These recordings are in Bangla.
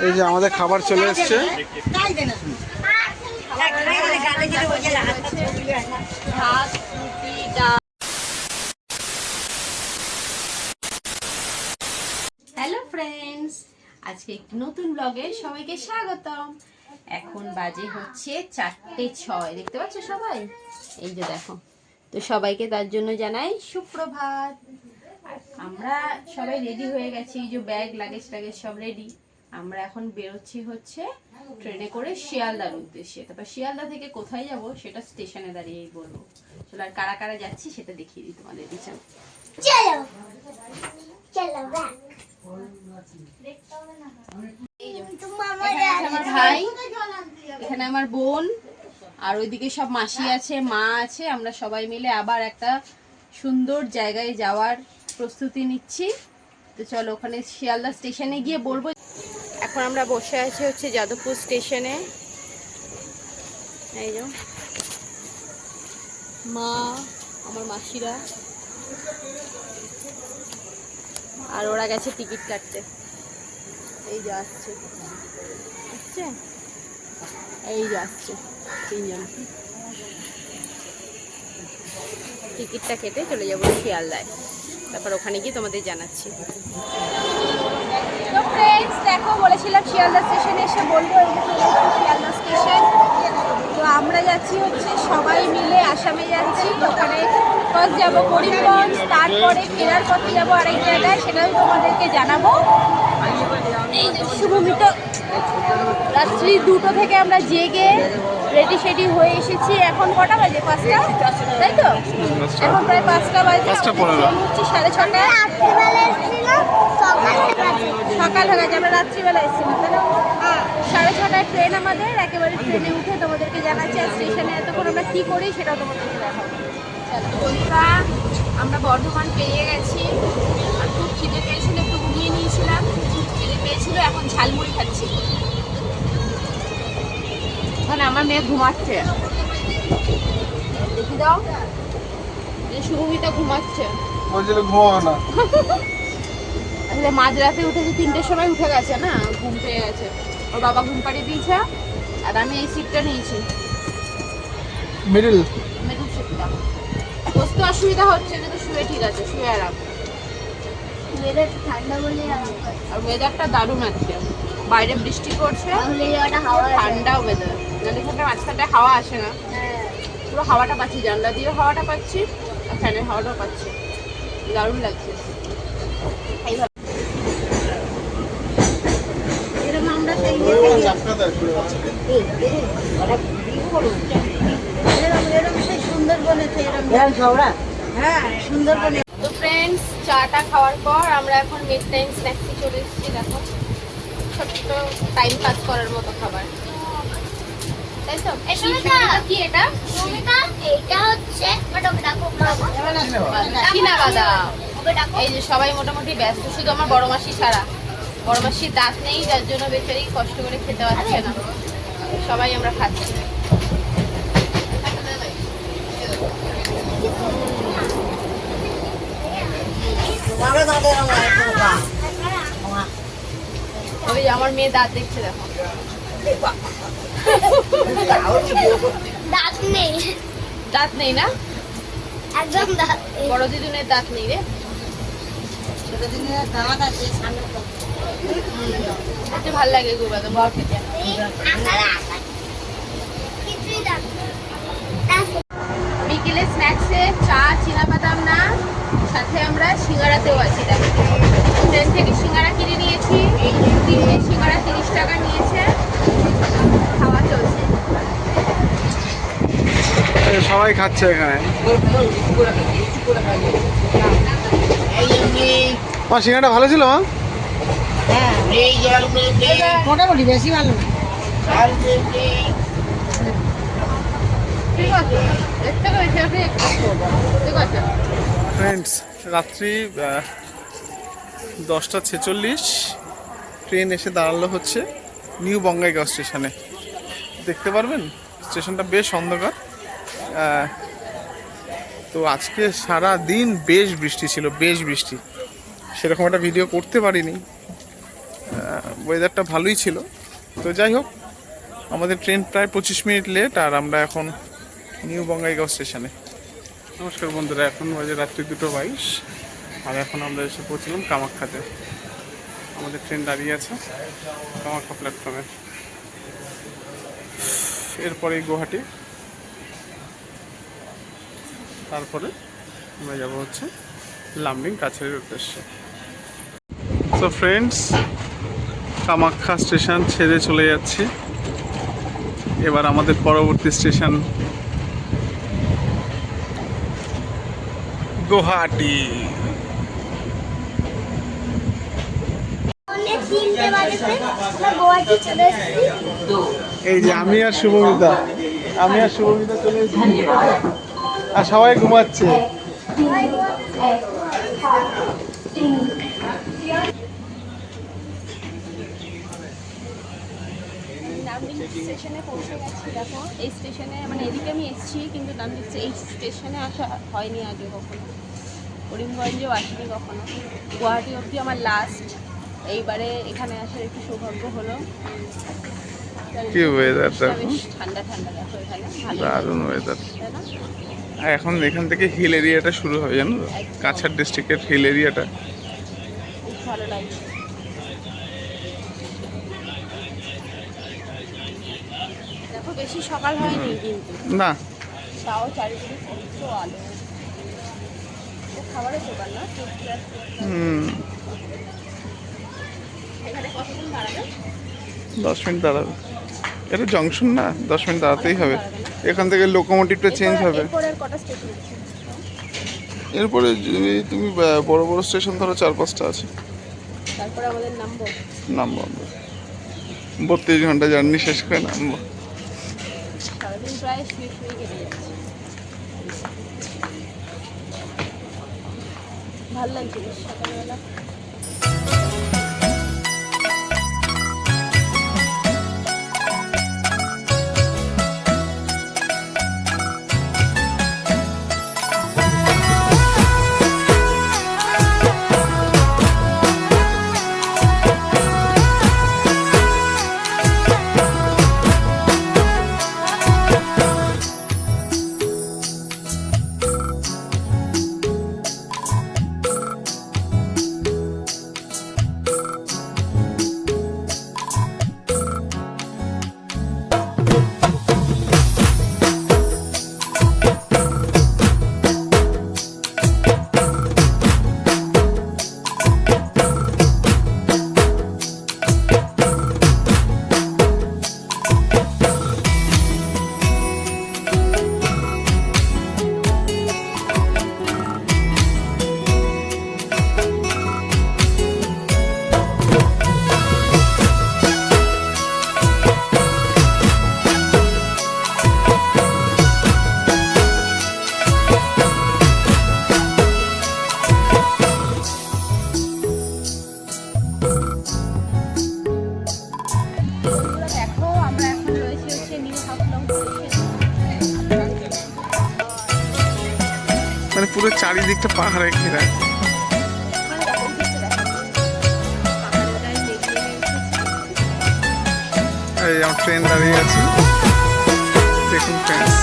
এই যে আমাদের খাবার চলে এসছে। হ্যালো ফ্রেন্ডস, আজকে একটি নতুন ব্লগে সবাইকে স্বাগতম। এখন বাজে হচ্ছে 4:06, দেখতে পাচ্ছ সবাই? এই যে দেখো, তো সবাইকে তার জন্য জানাই সুপ্রভাত। আমরা সবাই রেডি হয়ে গেছি, এই যে ব্যাগ লাগেজ সব রেডি। আমরা এখন বেরোচ্ছি হচ্ছে ট্রেনে করে শিয়ালদার উদ্দেশ্যে। তারপর শিয়ালদা থেকে কোথায় যাব সেটা স্টেশনে দাঁড়িয়েই বলবো। চলো, আর কারা কারা যাচ্ছি সেটা দেখিয়ে দিই তোমাদের। পিছনে চলো চলো আমার ভাই, এখানে আমার বোন, আর ওইদিকে সব মাসি আছে, মা আছে। আমরা সবাই মিলে আবার একটা সুন্দর জায়গায় যাওয়ার প্রস্তুতি নিচ্ছি। তো চলো, ওখানে শিয়ালদা স্টেশনে গিয়ে বলবো। এখন আমরা বসে আছি হচ্ছে যাদবপুর স্টেশনে। এই যে মা, আমার মাসিরা, আর ওরা গেছে টিকিট কাটতে। এই যে আসছে, এই যে আসছে তিনজন। টিকিটটা কেটে চলে যাবো শিয়ালদায়, তারপর ওখানে গিয়ে তোমাদের জানাচ্ছি। তো ফ্রেন্ডস দেখো, বলেছিলাম শিয়ালদা স্টেশনে এসে বলবো। এই যে শিয়ালদা স্টেশন। তো আমরা যাচ্ছি হচ্ছে সবাই মিলে আসামে যাচ্ছি। ওখানে ফার্স্ট যাবো করিমগঞ্জ, তারপরে ফেরার পথে যাবো আরেক জায়গায়, সেটাও তোমাদেরকে জানাবো। এই যে শুভমিত, রাত্রি 2টো থেকে আমরা জেগে রেডি সেডি হয়ে এসেছি। এখন কটা বাজে? 5টা, তাই তো? এখন প্রায় 5টা বাজে। হচ্ছে 6:30। সকাল হয়ে গেছে, আমরা রাত্রিবেলা এসেছিলাম, তাই না? 6:30টায় ট্রেন আমাদের। একেবারে ট্রেনে উঠে তোমাদেরকে জানাচ্ছি। আর স্টেশনে এতক্ষণ আমরা কী করি সেটাও তোমাদেরকে দেখাবো। বন্ধুরা, আমরা বর্ধমান পেরিয়ে গেছি। আর খুব খিদে পেয়েছিল, একটু ঘুমিয়ে নিয়েছিলাম। খিদে পেয়েছিল, এখন ঝালমুড়ি খাচ্ছি। ওখানে আমার মেয়ে ঘুমাচ্ছে, দেখি দাও। শুভমিতা ঘুমাচ্ছে, ঘুমাবে না। আসলে মাঝরাতে উঠেছে, 3টের সময় উঠে গেছে না, ঘুম পেয়ে গেছে। ওর বাবা ঘুম পাড়িয়ে দিয়েছে, আর আমি এই সিটটা নিয়েছি, মিডল সিটটা। বসতে অসুবিধা হচ্ছে, কিন্তু শুয়ে ঠিক আছে, শুয়ে আরাম। ঠান্ডা বলে আর ওয়েদারটা দারুণ আছে, বাইরে বৃষ্টি পড়ছে, ঠান্ডা ওয়েদার। এখানে মাঝখানটায় হাওয়া আসে না, পুরো হাওয়াটা পাচ্ছি, জানলা দিয়ে হাওয়াটা পাচ্ছি, আর ফ্যানের হাওয়াটাও পাচ্ছি, দারুণ লাগছে। এইভাবে এরকম আমরা সুন্দরবনে। তো ফ্রেন্ডস, চাটা খাওয়ার পর আমরা এখন মিড টাইম স্ন্যাক্সে চলে এসেছি। দেখো, ছোট্ট টাইম পাস করার মতো খাবার, তাই তো? কি এটা? এটা হচ্ছে চীনা বাদাম। এই যে সবাই মোটামুটি ব্যস্ত, শুধু আমার বড় মাসি ছাড়া। বড় মাসির দাঁত নেই, যার জন্য বেচারি কষ্ট করে খেতে পারছে না। সবাই আমরা খাচ্ছি। ওই আমার মেয়ে দাঁত দেখছে, দেখো। দাঁত নেই, দাঁত নেই না? একদম দাঁত নেই। বড় দিদুনের দাঁত নেই রে। খেতে ভাল লাগে গো বাদাম, বড় খেতে। বিকেলে স্ন্যাক্সে চা, চীনা বাদাম না, সাথে আমরা সিঙ্গারাতেও আছি। দেখো, ট্রেন থেকে সিঙ্গারা কিনে নিয়েছি। 3টে সিঙ্গারা 30 টাকা নিয়েছে। খাওয়া চলছে, সবাই খাচ্ছে এখানে। মা, সিঙ্গাড়া ভালো ছিল মা? মোটামুটি বেশি ভালো না। ঠিক আছে, এর থেকে বেশি আপনি ঠিক আছে। ফ্রেন্ডস, রাত্রি 10:46, ট্রেন এসে দাঁড়ালো হচ্ছে নিউ বঙ্গাইগাঁও স্টেশনে। দেখতে পারবেন স্টেশনটা বেশ অন্ধকার। তো আজকে সারা দিন বেশ বৃষ্টি ছিল, বেশ বৃষ্টি। সেরকম একটা ভিডিও করতে পারিনি, ওয়েদারটা ভালোই ছিল। তো যাই হোক, আমাদের ট্রেন প্রায় 25 মিনিট লেট, আর আমরা এখন নিউ বঙ্গাইগাঁও স্টেশনে। নমস্কার বন্ধুরা, এখন বাজে রাত্রি 2:22, আর এখন আমরা এসে পৌঁছলাম কামাখ্যাতে। আমাদের ট্রেন দাঁড়িয়ে আছে কামাখ্যা প্ল্যাটফর্মে। এরপরেই গুয়াহাটি, তারপরে আমরা যাব হচ্ছে লামডিং কাছাড়ের উদ্দেশ্যে। সো ফ্রেন্ডস, কামাখ্যা স্টেশন ছেড়ে চলে যাচ্ছি। এবার আমাদের পরবর্তী স্টেশন গুয়াহাটি। অনেক 3টে বাজে আমরা গোয়াতে চলে এসেছি। এই যে আমি আর শুভমিতা চলে এসেছি, আর সবাই ঘুমাচ্ছে। নামডিং স্টেশনে পৌঁছে গেছি। দেখো এই স্টেশনে মানে এদিকে আমি এসেছি, কিন্তু নামডিং এই স্টেশনে আসা হয়নি আগে কখনো, করিমগঞ্জেও আসিনি কখনো। গুয়াহাটি অবধি আমার লাস্ট, এইবারে এখানে আসার একটু সৌভাগ্য হলো। কি ওয়েদারটা, বেশ ঠান্ডা ঠান্ডা, দেখো এখানে ভালো দারুণ ওয়েদার। তাই না? আর এখন এখান থেকে হিল এরিয়াটা শুরু হবে, জানো তো? কাছাড় ডিস্ট্রিক্টের হিল এরিয়াটা। বেশ ভালো লাগছে। দেখো বেশি সকাল হয়নি কিন্তু, না, তাও চারিদিকে কত আলো। খাবারের দোকান না, এখানে কতক্ষণ দাঁড়াবে? 10 মিনিট দাঁড়াবে। এটা জংশন না, 10 মিনিট দাঁড়াতেই হবে। এখান থেকে লোকোমোটিভটা চেঞ্জ হবে। এরপরে আর কটা স্টেশন আছে? এরপরে যদি তুমি বড় বড় স্টেশন ধরো 4-5টা আছে। তারপরে আমাদের নামবো। নামবো আমরা, 32 ঘন্টা জার্নি শেষ করে নামবো। সারাদিন প্রায় শুয়ে শুয়ে কেটে যাচ্ছে। ভালো লাগছে বেশ সকালবেলা। দেখো আমরা এখন রয়েছে হচ্ছে নিউ হাফলং স্টেশন। মানে পুরো চারিদিকটা পাহাড়ে ঘেরা। এই আমার ট্রেন দাঁড়িয়ে আছে, দেখুন ফ্রেন্ডস।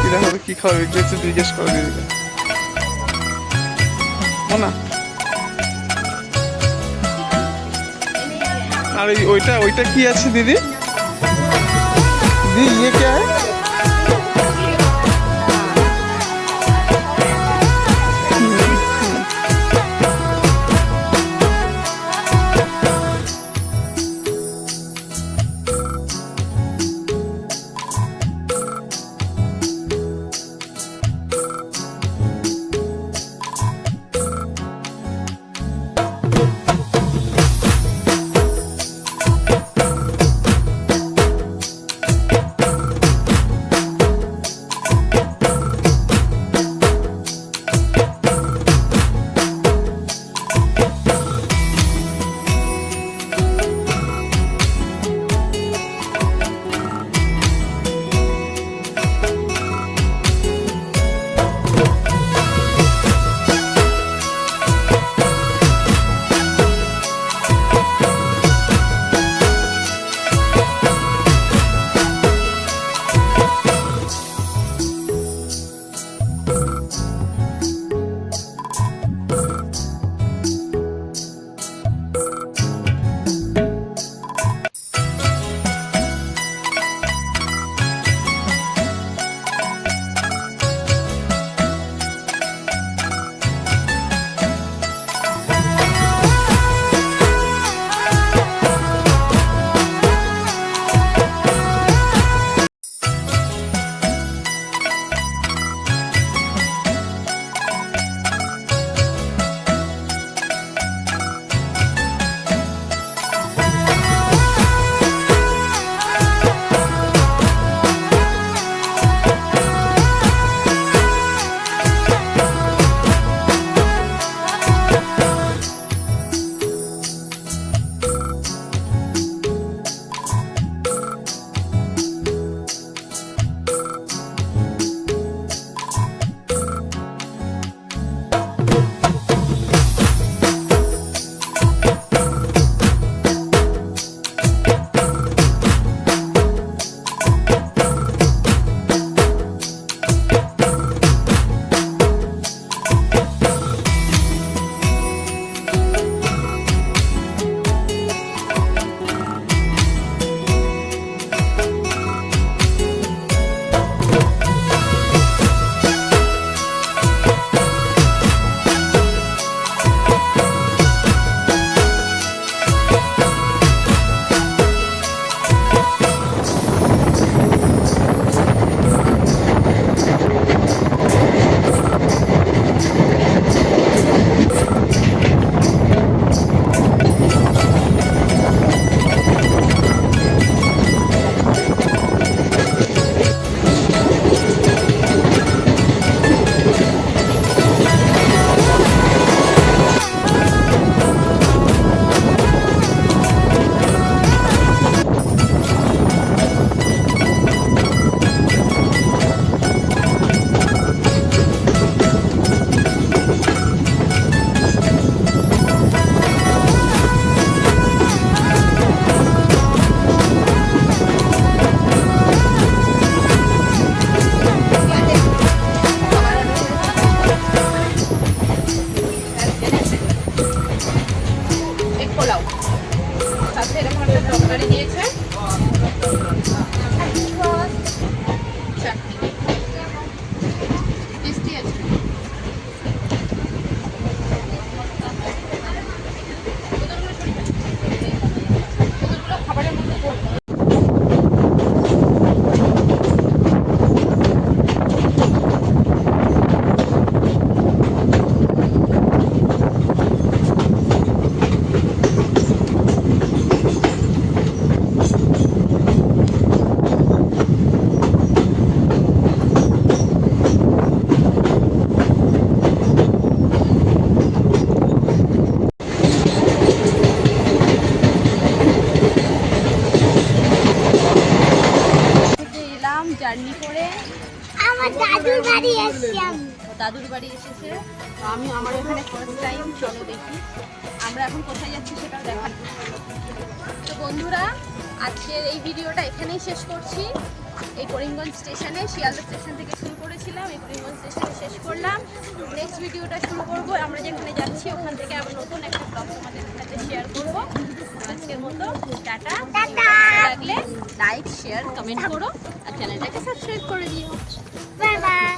কিরা হবে, কি খাওয়াবে একটু জিজ্ঞেস করে দিদি না। আর ওইটা কি আছে দিদি? দিদি ये क्या है? করে আমার দাদুর বাড়ি এসেছি আমি। ও দাদুর বাড়ি এসেছে। তো আমি আমার এখানে ফার্স্ট টাইম, চলো দেখি আমরা এখন কোথায় যাচ্ছি সেটাও দেখাবো। তো বন্ধুরা, আজকের এই ভিডিওটা এখানেই শেষ করছি। এই করিমগঞ্জ স্টেশনে, শিয়ালদা স্টেশন থেকে শুরু করেছিলাম, এই করিমগঞ্জ স্টেশনে শেষ করলাম। নেক্সট ভিডিওটা শুরু করব আমরা যেখানে যাচ্ছি ওখান থেকে আবার নতুন একটা ব্লগ তোমাদের সাথে শেয়ার করব। আজকের মতো টাটা। ভালো লাগলে লাইক, শেয়ার, কমেন্ট করো আর চ্যানেলটাকে সাবস্ক্রাইব করে দিও। Bye bye.